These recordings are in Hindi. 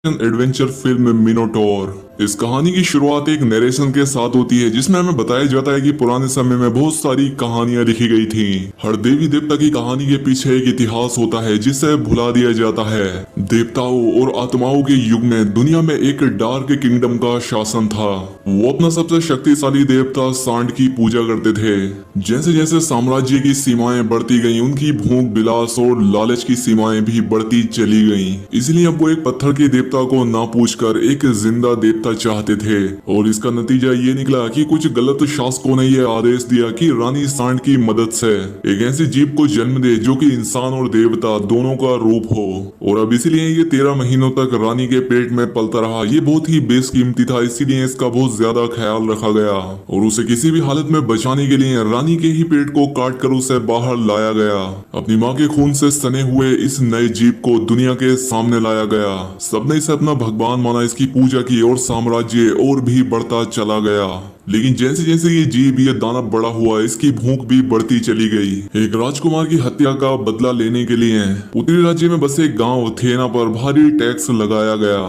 Adventure film मिनोटोर। इस कहानी की शुरुआत एक नरेशन के साथ होती है जिसमें हमें बताया जाता है कि पुराने समय में बहुत सारी कहानियां लिखी गई थी। हर देवी देवता की कहानी के पीछे एक इतिहास होता है जिसे भुला दिया जाता है। देवताओं और आत्माओं के युग में दुनिया में एक डार्क किंगडम का शासन था। वो अपना सबसे शक्तिशाली देवता सांड की पूजा करते थे। जैसे जैसे साम्राज्य की सीमाएं बढ़ती गईं, उनकी भूख, विलास और लालच की सीमाएं भी बढ़ती चली गईं। इसलिए अब वो एक पत्थर के देवता को ना पूछकर एक जिंदा देवता चाहते थे। और इसका नतीजा ये निकला कि कुछ गलत शासकों ने यह आदेश दिया कि रानी सांड की मदद से एक ऐसी जीव को जन्म दे जो कि इंसान और देवता दोनों का रूप हो। और अब इसीलिए ये 13 महीनों तक रानी के पेट में पलता रहा। ये बहुत ही बेशकीमती था, इसीलिए इसका बहुत ज्यादा ख्याल रखा गया और उसे किसी भी हालत में बचाने के लिए रानी के ही पेट को काट कर उसे बाहर लाया गया। अपनी माँ के खून से सने हुए इस नए जीव को दुनिया के सामने लाया गया। सबने इसे अपना भगवान माना, इसकी पूजा की और साम्राज्य और भी बढ़ता चला गया। लेकिन जैसे जैसे ये जीव, ये दानव बड़ा हुआ, इसकी भूख भी बढ़ती चली गई। एक राजकुमार की हत्या का बदला लेने के लिए उत्तरी राज्य में बसे एक गांव थेना पर भारी टैक्स लगाया गया।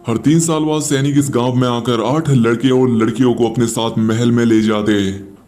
हर 3 साल बाद सैनिक इस गांव में आकर 8 लड़के और लड़कियों को अपने साथ महल में ले जाते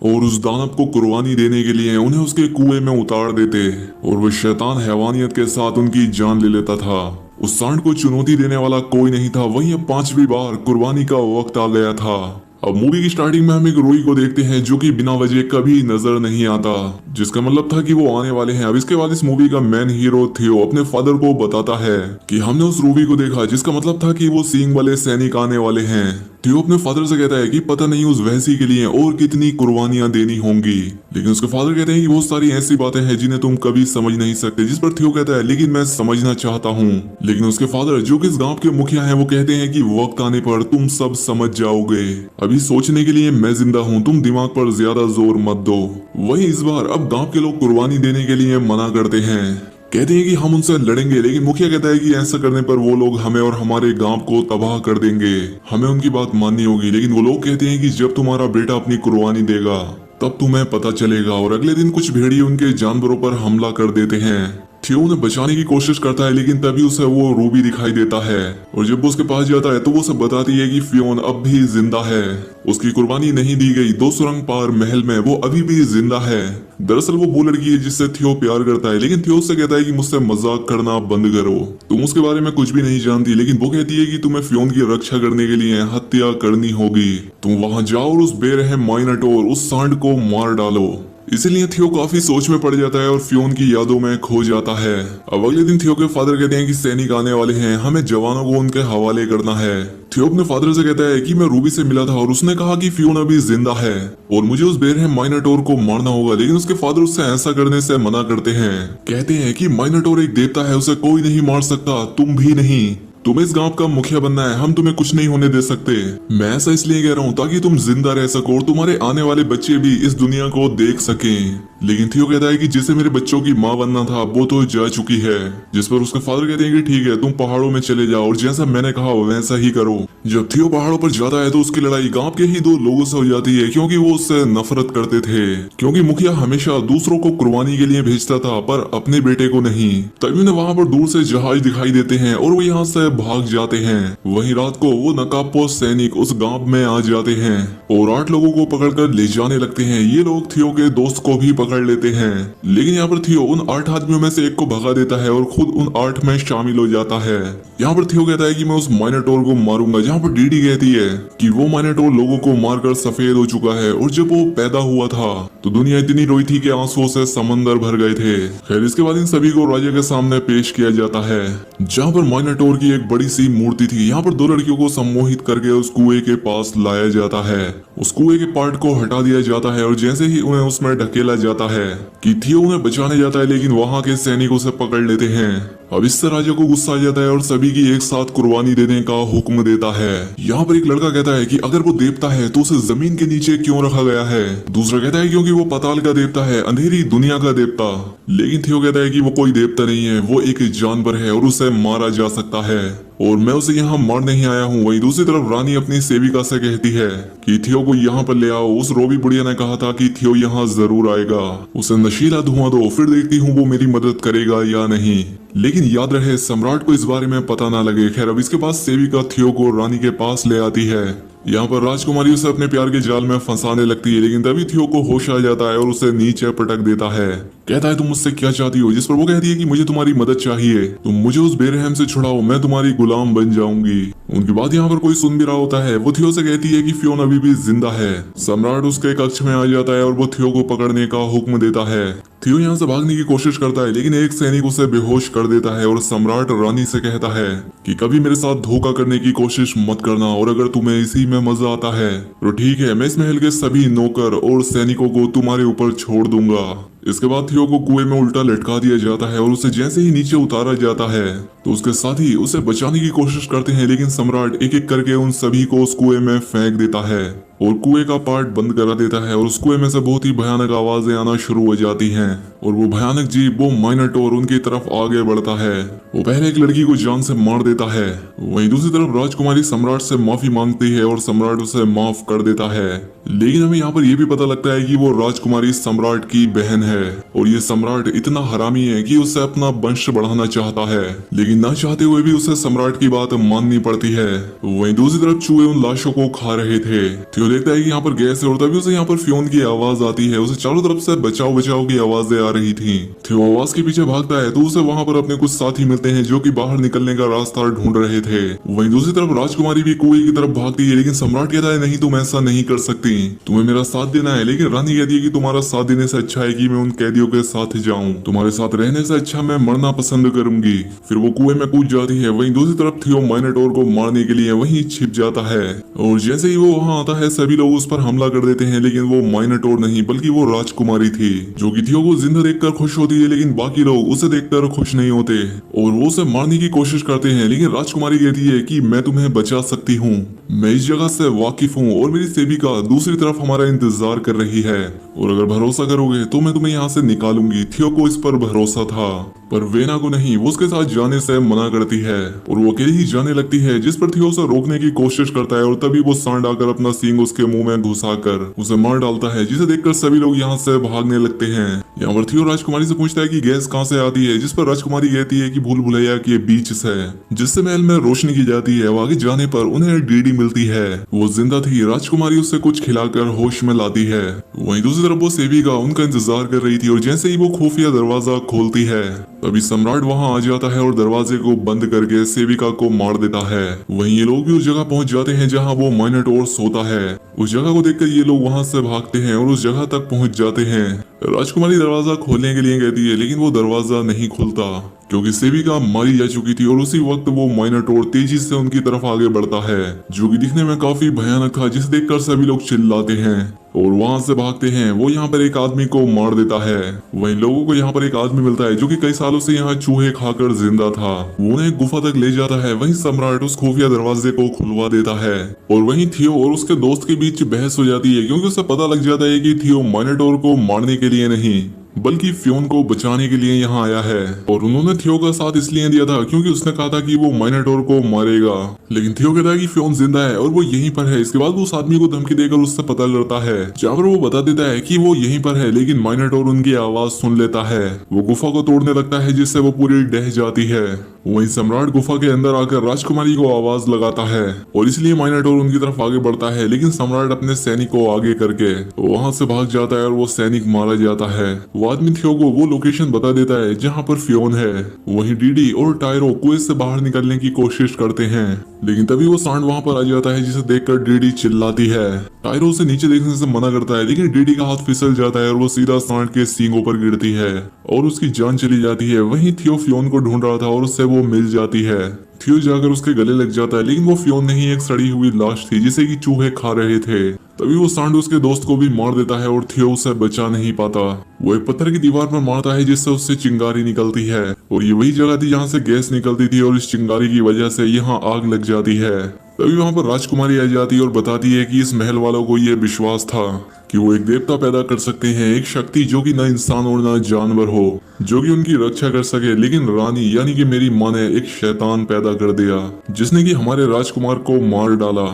और उस दानव को कुर्बानी देने के लिए उन्हें उसके कुएं में उतार देते और वो शैतान हैवानियत के साथ उनकी जान ले लेता था। उस सांड को चुनौती देने वाला कोई नहीं था। वहीं अब 5वीं बार कुर्बानी का वक्त आ गया था। अब मूवी की स्टार्टिंग में हम एक रूही को देखते हैं जो कि बिना वजह कभी नजर नहीं आता, जिसका मतलब था कि वो आने वाले हैं। अब इसके बाद इस मूवी का मेन हीरो थियो अपने फादर को बताता है कि हमने उस रूही को देखा, जिसका मतलब था कि वो सींग वाले सैनिक आने वाले हैं। थियो अपने फादर से कहता है कि पता नहीं उस वहसी के लिए और कितनी कुर्बानियां देनी होंगी। लेकिन उसके फादर कहते हैं कि बहुत सारी ऐसी बातें हैं जिन्हें तुम कभी समझ नहीं सकते। जिस पर थियो कहता है लेकिन मैं समझना चाहता हूँ। लेकिन उसके फादर जो कि इस गांव के मुखिया हैं वो कहते हैं कि वक्त आने पर तुम सब समझ जाओगे। अभी सोचने के लिए मैं जिंदा हूँ, तुम दिमाग पर ज्यादा जोर मत दो। वही इस बार अब गांव के लोग कुर्बानी देने के लिए मना करते हैं, कहते हैं कि हम उनसे लड़ेंगे। लेकिन मुखिया कहता है कि ऐसा करने पर वो लोग हमें और हमारे गांव को तबाह कर देंगे, हमें उनकी बात माननी होगी। लेकिन वो लोग कहते हैं कि जब तुम्हारा बेटा अपनी कुर्बानी देगा तब तुम्हें पता चलेगा। और अगले दिन कुछ भेड़िए उनके जानवरों पर हमला कर देते हैं। थियो उन्हें बचाने की कोशिश करता है लेकिन तभी उसे वो रूबी दिखाई देता है और जब वो उसके पास जाता है तो वो उसे बताती है कि फियोन अब भी जिंदा है, उसकी कुर्बानी नहीं दी गई। 2 सुरंग पार महल में वो अभी भी जिंदा है। दरअसल वो लड़की है जिससे थियो प्यार करता है। लेकिन थियो उससे कहता है कि मुझसे मजाक करना बंद करो, तुम उसके बारे में कुछ भी नहीं जानती। लेकिन वो कहती है कि तुम्हें फियोन की रक्षा करने के लिए हत्या करनी होगी। तुम वहां जाओ और उस बेरहम माइनाटोर, उस सांड को मार डालो। इसीलिए थियो काफी सोच में पड़ जाता है और फियोन की यादों में खो जाता है। अब अगले दिन थियो के फादर कहते हैं कि सैनिक आने वाले हैं, हमें जवानों को उनके हवाले करना है। थियो अपने फादर से कहता है कि मैं रूबी से मिला था और उसने कहा कि फियोन अभी जिंदा है और मुझे उस बेरहम माइनाटोर को मारना होगा। लेकिन उसके फादर उससे ऐसा करने से मना करते हैं, कहते हैं कि माइनाटोर एक देवता है, उसे कोई नहीं मार सकता, तुम भी नहीं। तुम्हें इस गांव का मुखिया बनना है, हम तुम्हें कुछ नहीं होने दे सकते। मैं ऐसा इसलिए कह रहा हूँ ताकि तुम जिंदा रह सको और तुम्हारे आने वाले बच्चे भी इस दुनिया को देख सकें। लेकिन थियो कहता है कि जिसे मेरे बच्चों की माँ बनना था वो तो जा चुकी है। जिस पर उसके फादर कहते हैं कि ठीक है, तुम पहाड़ों में चले जाओ और जैसा मैंने कहा वैसा ही करो। जब थियो पहाड़ों पर जाता है तो उसकी लड़ाई गांव के ही 2 लोगों से हो जाती है, क्योंकि वो उससे नफरत करते थे। क्योंकि मुखिया हमेशा दूसरों को कुर्बानी के लिए भेजता था पर अपने बेटे को नहीं। तभी उन्हें वहां पर दूर से जहाज दिखाई देते हैं और वो यहाँ से भाग जाते हैं। वहीं रात को वो नकाबपोश सैनिक उस गांव में आ जाते हैं और 8 लोगों को पकड़कर ले जाने लगते हैं। ये लोग थियो के दोस्त को भी पकड़ लेते हैं। लेकिन यहाँ पर थियो उन 8 आदमियों में से एक को भगा देता है और खुद उन 8 में शामिल हो जाता है। यहाँ पर थियो कहता है कि मैं उस माइनाटोर को मारूंगा, जहाँ पर डीडी कहती है कि वो माइनाटोर लोगों को मारकर सफेद हो चुका है और जब वो पैदा हुआ था तो दुनिया इतनी रोई थी कि आंसुओं से समंदर भर गए थे। खैर इसके बाद इन सभी को राजा के सामने पेश किया जाता है, जहाँ पर माइनाटोर की एक बड़ी सी मूर्ति थी। यहाँ पर 2 लड़कियों को सम्मोहित करके उस कुएं के पास लाया जाता है। उस कुएं के पार्ट को हटा दिया जाता है और जैसे ही उन्हें उसमें ढकेला जाता है कि थियो उन्हें बचाने जाता है, लेकिन वहां के सैनिक उसे पकड़ लेते हैं। अब इससे राजा को गुस्सा आ जाता है और सभी की एक साथ कुर्बानी देने का हुक्म देता है। यहाँ पर एक लड़का कहता है कि अगर वो देवता है तो उसे जमीन के नीचे क्यों रखा गया है। दूसरा कहता है क्योंकि वो पाताल का देवता है, अंधेरी दुनिया का देवता। लेकिन थियो कहता है कि वो कोई देवता नहीं है, वो एक जानवर है और उसे मारा जा सकता है। और मैं उसे यहाँ मार नहीं आया हूँ। वहीं दूसरी तरफ रानी अपनी सेविका से कहती है कि थियो को यहाँ पर ले आओ। उस रोबी बुढ़िया ने कहा था कि थियो यहाँ जरूर आएगा, उसे नशीला धुआं दो, फिर देखती हूँ वो मेरी मदद करेगा या नहीं। लेकिन याद रहे सम्राट को इस बारे में पता ना लगे। खैर अब इसके बाद सेविका थियो को रानी के पास ले आती है। यहाँ पर राजकुमारी उसे अपने प्यार के जाल में फंसाने लगती है, लेकिन तभी थियो को होश आ जाता है और उसे नीचे पटक देता है। कहता है तुम मुझसे क्या चाहती हो, जिस पर वो कहती है कि मुझे तुम्हारी मदद चाहिए, तुम मुझे उस बेरहम से छुड़ाओ, मैं तुम्हारी गुलाम बन जाऊंगी। उनकी बात यहाँ पर कोई सुन भी रहा होता है। वो थियो से कहती है कि फियोन अभी भी जिंदा है। सम्राट उसके कक्ष में आ जाता है और वो थियो को पकड़ने का हुक्म देता है। थियो यहाँ से भागने की कोशिश करता है, लेकिन एक सैनिक उसे बेहोश कर देता है और सम्राट रानी से कहता है कि कभी मेरे साथ धोखा करने की कोशिश मत करना, और अगर तुम्हें इसी में मजा आता है तो ठीक है, मैं इस महल के सभी नौकर और सैनिकों को तुम्हारे ऊपर छोड़ दूंगा। इसके बाद थियो को कुएं में उल्टा लटका दिया जाता है और उसे जैसे ही नीचे उतारा जाता है तो उसके साथी उसे बचाने की कोशिश करते हैं, लेकिन सम्राट एक एक करके उन सभी को उस कुएं में फेंक देता है और कुएं का पार्ट बंद करा देता है और उस कुएं में से बहुत ही भयानक आवाजें आना शुरू हो जाती हैं और वो भयानक जीव वो माइनोटॉर उनकी तरफ आगे बढ़ता है। वो पहले एक लड़की को जान से मार देता है। वहीं दूसरी तरफ राजकुमारी सम्राट से माफी मांगती है और सम्राट उसे माफ कर देता है। लेकिन हमें यहाँ पर यह भी पता लगता है कि वो राजकुमारी सम्राट की बहन है और ये सम्राट इतना हरामी है कि उसे अपना वंश बढ़ाना चाहता है, लेकिन ना चाहते हुए भी उसे सम्राट की बात माननी पड़ती है। वहीं दूसरी तरफ चूहे उन लाशों को खा रहे थे। थियो देखता है कि यहाँ पर गैस है और तभी उसे यहाँ पर फियोन की आवाज आती है। उसे चारों तरफ से बचाओ बचाओ की आवाजें आ रही थी। थियो आवाज के पीछे भागता है तो उसे वहाँ पर अपने कुछ साथी मिलते हैं जो कि बाहर निकलने का रास्ता ढूंढ रहे थे। वहीं दूसरी तरफ राजकुमारी भी कुएं की तरफ भागती है, लेकिन सम्राट कहता है नहीं, तुम ऐसा नहीं कर सकती, तुम्हें मेरा साथ देना है। लेकिन रानी कहती है कि तुम्हारा साथ देने से अच्छा है कि मैं उन कैदियों के साथ जाऊं, तुम्हारे साथ रहने से अच्छा मैं मरना पसंद करूंगी। फिर वो कुएं में कूद जाती है। वहीं दूसरी तरफ थियो माइनोटॉर को मारने के लिए वहीं छिप जाता है और जैसे ही वो वहां आता है सभी लोग उस पर हमला कर देते हैं, लेकिन वो माइनोटॉर नहीं बल्कि वो राजकुमारी थी जो कि थियो को जिंदा देखकर खुश होती है, लेकिन बाकी लोग उसे देखकर खुश नहीं होते और वो उसे मारने की कोशिश करते हैं। लेकिन राजकुमारी कहती है कि मैं तुम्हें बचा सकती हूँ, मैं इस जगह से वाकिफ हूँ और मेरी सेविका दूसरी तरफ हमारा इंतजार कर रही है और अगर भरोसा करोगे तो मैं तुम्हें यहाँ से निकालूंगी। थियो को इस पर भरोसा था पर वेना को नहीं। वो उसके साथ जाने से मना करती है और वो अकेली ही जाने लगती है, जिस पर थियो उसे रोकने की कोशिश करता है और तभी वो सांड आकर अपना सींग उसके मुंह में घुसाकर उसे मार डालता है, जिसे देखकर सभी लोग यहाँ से भागने लगते हैं। यहाँ पर थियो राजकुमारी से पूछता है कि गैस कहाँ से आती है, जिस पर राजकुमारी कहती है कि भूल भुलैया के बीच से, जिससे महल में रोशनी की जाती है। आगे जाने पर उन्हें डीडी मिलती है, वो जिंदा थी। राजकुमारी उसे कुछ खिलाकर होश में लाती है। वहीं दूसरी तरफ वो सेविका उनका इंतजार कर रही थी और जैसे ही वो खुफिया दरवाजा खोलती है तभी सम्राट वहां आ जाता है और दरवाजे को बंद करके सेविका को मार देता है। वहीं ये लोग भी उस जगह पहुंच जाते हैं जहां वो माइनोटॉर सोता है। उस जगह को देखकर ये लोग वहां से भागते हैं और उस जगह तक पहुंच जाते हैं। राजकुमारी दरवाजा खोलने के लिए कहती है, लेकिन वो दरवाजा नहीं खुलता क्योंकि सेविका मारी जा चुकी थी और उसी वक्त वो माइनोटॉर तेजी से उनकी तरफ आगे बढ़ता है, जो कि दिखने में काफी भयानक था, जिसे देखकर सभी लोग चिल्लाते हैं और वहां से भागते हैं। वो यहाँ पर एक आदमी को मार देता है। वहीं लोगों को यहाँ पर एक आदमी मिलता है जो कि कई सालों से यहाँ चूहे खाकर जिंदा था। वो उन्हें एक गुफा तक ले जाता है। वहीं सम्राट उस खुफिया दरवाजे को खुलवा देता है और वहीं थियो और उसके दोस्त के बीच बहस हो जाती है, क्योंकि उसे पता लग जाता है कि थियो माइनोटॉर को मारने के लिए नहीं बल्कि फियोन को बचाने के लिए यहाँ आया है और उन्होंने थियो का साथ इसलिए दिया था क्योंकि उसने कहा था कि वो माइनोटॉर को मारेगा। लेकिन थियो कहता है कि फियोन जिंदा है और वो यहीं पर है। इसके बाद वो उस आदमी को धमकी देकर उससे पता लड़ता है, जहाँ पर वो बता देता है कि वो यहीं पर है, लेकिन माइनोटॉर उनकी आवाज सुन लेता है। वो गुफा को तोड़ने लगता है जिससे वो पूरी ढह जाती है। वहीं सम्राट गुफा के अंदर आकर राजकुमारी को आवाज लगाता है और इसलिए माइनोटॉर उनकी तरफ आगे बढ़ता है, लेकिन सम्राट अपने सैनिक को आगे करके वहां से भाग जाता है और वो सैनिक मारा जाता है। वो आदमी थियो को वो लोकेशन बता देता है जहाँ पर फियोन है। वहीं डीडी और टायरो कुएं से बाहर निकलने की कोशिश करते हैं, लेकिन तभी वो सांड वहां पर आ जाता है, जिसे देखकर डीडी चिल्लाती है। टायरो उसे नीचे देखने से मना करता है, लेकिन डीडी का हाथ फिसल जाता है और वो सीधा सांड के सींगों पर गिरती है और उसकी जान चली जाती है। वहीं थियो फियोन को ढूंढ रहा था और उससे वो मिल जाती है। थियो जाकर उसके गले लग जाता है, लेकिन वो फियोन नहीं एक सड़ी हुई लाश थी जिसे कि चूहे खा रहे थे। तभी वो सांड उसके दोस्त को भी मार देता है और थियो उसे बचा नहीं पाता। वो एक पत्थर की दीवार पर मारता है जिससे उससे चिंगारी निकलती है और ये वही जगह थी जहाँ से गैस निकलती थी और इस चिंगारी की वजह से यहाँ आग लग जाती है। तभी वहाँ पर राजकुमारी आ जाती है और बताती है कि इस महल वालों को ये विश्वास था कि वो एक देवता पैदा कर सकते हैं, एक शक्ति जो कि न इंसान और न जानवर हो, जो कि उनकी रक्षा कर सके। लेकिन रानी यानी कि मेरी माँ ने एक शैतान पैदा कर दिया जिसने कि हमारे राजकुमार को मार डाला।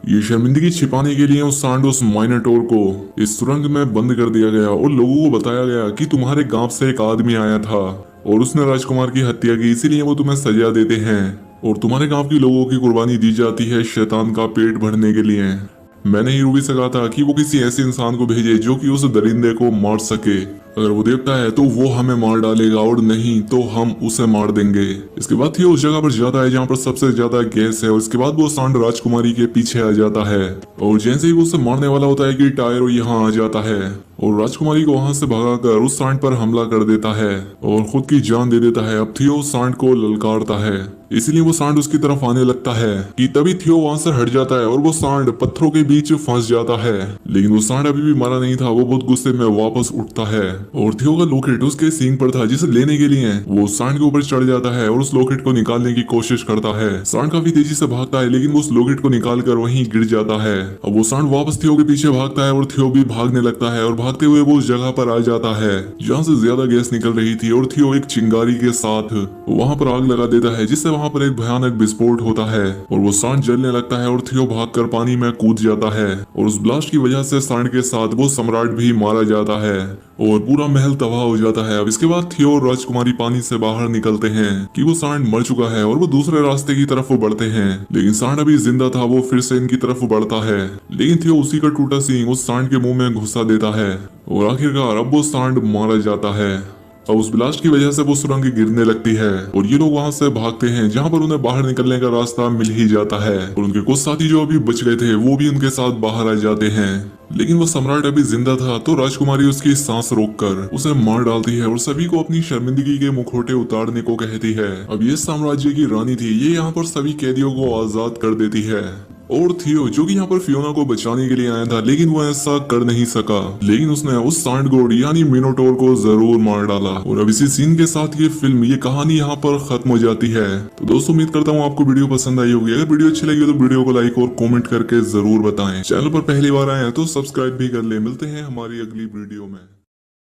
ये शर्मिंदगी छिपाने के लिए उस सांड उस माइनोटोर को इस सुरंग में बंद कर दिया गया और लोगों को बताया गया कि तुम्हारे गांव से एक आदमी आया था और उसने राजकुमार की हत्या की, इसीलिए वो तुम्हें सजा देते हैं और तुम्हारे गांव के लोगों की कुर्बानी दी जाती है शैतान का पेट भरने के लिए। मैंने ही रूबी से कहा था कि वो किसी ऐसे इंसान को भेजे जो कि उस दरिंदे को मार सके। अगर वो देवता है तो वो हमें मार डालेगा और नहीं तो हम उसे मार देंगे। इसके बाद थियो उस जगह पर जाता है जहाँ पर सबसे ज्यादा गैस है और इसके बाद वो सांड राजकुमारी के पीछे आ जाता है और जैसे ही वो उसे मारने वाला होता है कि टायरो यहाँ आ जाता है और राजकुमारी को वहां से भगाकर उस सांड पर हमला कर देता है और खुद की जान दे देता है। अब थियो उस सांड को ललकारता है, इसलिए वो सांड उसकी तरफ आने लगता है कि तभी थियो वहां से हट जाता है और वो सांड पत्थरों के बीच फंस जाता है। लेकिन वो सांड अभी भी मारा नहीं था, वो बहुत गुस्से में वापस उठता है और थियो का लॉकेट उसके सींग पर था जिसे लेने के लिए वो सांड के ऊपर चढ़ जाता है और उस लॉकेट को निकालने की कोशिश करता है। सांड काफी तेजी से भागता है लेकिन वो उस लॉकेट को निकाल कर वहीं गिर जाता है। अब वो सांड वापस थियो के पीछे भागता है और थियो भी भागने लगता है और भागते हुए वो उस जगह पर आ जाता है जहाँ से ज्यादा गैस निकल रही थी और थियो एक चिंगारी के साथ वहाँ पर आग लगा देता है जिससे वहाँ पर एक भयानक विस्फोट होता है और वो सांड जलने लगता है और थियो भागकर पानी में कूद जाता है और उस ब्लास्ट की वजह से सांड के साथ वो सम्राट भी मारा जाता है और पूरा महल तबाह हो जाता है। अब इसके बाद थियो और राजकुमारी पानी से बाहर निकलते हैं कि वो सांड मर चुका है और वो दूसरे रास्ते की तरफ बढ़ते हैं। लेकिन सांड अभी जिंदा था, वो फिर से इनकी तरफ बढ़ता है लेकिन थियो उसी का टूटा सींग उस सांड के मुंह में घुसा देता है और आखिरकार अब वो सांड मारा जाता है। अब उस ब्लास्ट की वजह से वो सुरंग गिरने लगती है और ये लोग वहां से भागते हैं जहां पर उन्हें बाहर निकलने का रास्ता मिल ही जाता है और उनके कुछ साथी जो अभी बच गए थे वो भी उनके साथ बाहर आ जाते हैं। लेकिन वो सम्राट अभी जिंदा था तो राजकुमारी उसकी सांस रोककर उसे मार डालती है और सभी को अपनी शर्मिंदगी के मुखौटे उतारने को कहती है। अब ये साम्राज्य की रानी थी, ये यहाँ पर सभी कैदियों को आजाद कर देती है और थियो जो कि यहाँ पर फियोना को बचाने के लिए आया था लेकिन वो ऐसा कर नहीं सका, लेकिन उसने उस सांड गोड यानी मिनोटोर को जरूर मार डाला। और अब इसी सीन के साथ ये फिल्म, ये कहानी यहाँ पर खत्म हो जाती है। तो दोस्तों उम्मीद करता हूँ आपको वीडियो पसंद आई होगी। अगर वीडियो अच्छी लगी तो वीडियो को लाइक और कॉमेंट करके जरूर बताएं। चैनल पर पहली बार आए हैं तो सब्सक्राइब भी कर ले। मिलते हैं हमारी अगली वीडियो में।